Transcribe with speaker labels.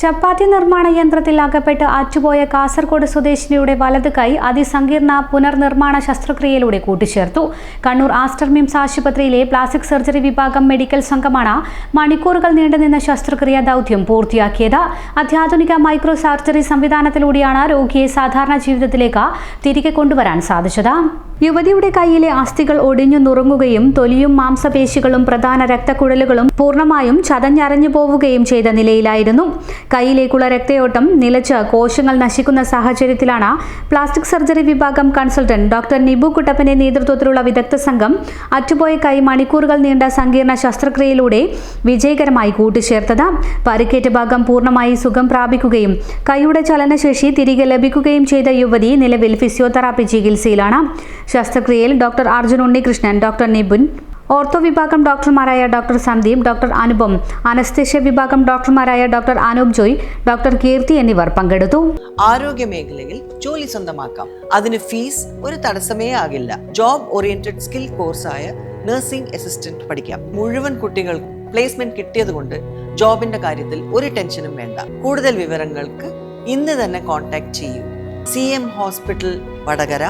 Speaker 1: ചപ്പാത്തി നിർമ്മാണ യന്ത്രത്തിൽ അകപ്പെട്ട് അറ്റുപോയ കാസർഗോഡ് സ്വദേശിനിയുടെ വലത് കൈ അതിസങ്കീർണ പുനർനിർമ്മാണ ശസ്ത്രക്രിയയിലൂടെ കൂട്ടിച്ചേർത്തു. കണ്ണൂർ ആസ്റ്റർ മിംസ് ആശുപത്രിയിലെ പ്ലാസ്റ്റിക് സർജറി വിഭാഗം മെഡിക്കൽ സംഘമാണ് മണിക്കൂറുകൾ നീണ്ടുനിന്ന ശസ്ത്രക്രിയാ ദൗത്യം പൂർത്തിയാക്കിയത്. അത്യാധുനിക മൈക്രോ സർജറി സംവിധാനത്തിലൂടെയാണ് രോഗിയെ സാധാരണ ജീവിതത്തിലേക്ക് തിരികെ കൊണ്ടുവരാൻ സാധിച്ചത്. യുവതിയുടെ കൈയിലെ അസ്ഥികൾ ഒടിഞ്ഞു നുറുങ്ങുകയും തൊലിയും മാംസപേശികളും പ്രധാന രക്തക്കുഴലുകളും പൂർണ്ണമായും ചതഞ്ഞരഞ്ഞു പോവുകയും ചെയ്ത നിലയിലായിരുന്നു. കൈയിലേക്കുള്ള രക്തയോട്ടം നിലച്ച് കോശങ്ങൾ നശിക്കുന്ന സാഹചര്യത്തിലാണ് പ്ലാസ്റ്റിക് സർജറി വിഭാഗം കൺസൾട്ടന്റ് ഡോക്ടർ നിബു കുട്ടപ്പന്റെ നേതൃത്വത്തിലുള്ള വിദഗ്ധ സംഘം അറ്റുപോയ കൈ മണിക്കൂറുകൾ നീണ്ട സങ്കീർണ ശസ്ത്രക്രിയയിലൂടെ വിജയകരമായി കൂട്ടിച്ചേർത്തത്. പരിക്കേറ്റ ഭാഗം പൂർണ്ണമായി സുഖം പ്രാപിക്കുകയും കൈയുടെ ചലനശേഷി തിരികെ ലഭിക്കുകയും ചെയ്ത യുവതി നിലവിൽ ഫിസിയോതെറാപ്പി ചികിത്സയിലാണ്. ശസ്ത്രക്രിയയിൽ doctor Arjun Unnikrishnan, doctor Nibun, ortho വിഭാഗം ഡോക്ടർമാരായ doctor Sandeep, doctor Anupam, anaesthesia വിഭാഗം ഡോക്ടർമാരായ ഡോക്ടർ അനൂപ് ജോയ്, ഡോക്ടർ കീർത്തി എന്നിവർ പങ്കെടുത്തു.
Speaker 2: ആരോഗ്യ മേഖലയിൽ ജോലി സ്വന്തമാക്കാം. അതിന് ഫീസ് ഒരു തടസ്സമേ ആകില്ല. ജോബ് ഓറിയന്റഡ് സ്കിൽ കോഴ്സായ നഴ്സിംഗ് അസിസ്റ്റന്റ് പഠിക്കാം. മുഴുവൻ കുട്ടികൾക്കും പ്ലേസ്മെന്റ് കിട്ടിയതുകൊണ്ട് ജോബിന്റെ കാര്യത്തിൽ ഒരു ടെൻഷനും വേണ്ട. കൂടുതൽ വിവരങ്ങൾക്ക് ഇന്ന് തന്നെ കോൺടാക്ട് ചെയ്യൂ. CM hospital, Vadakara.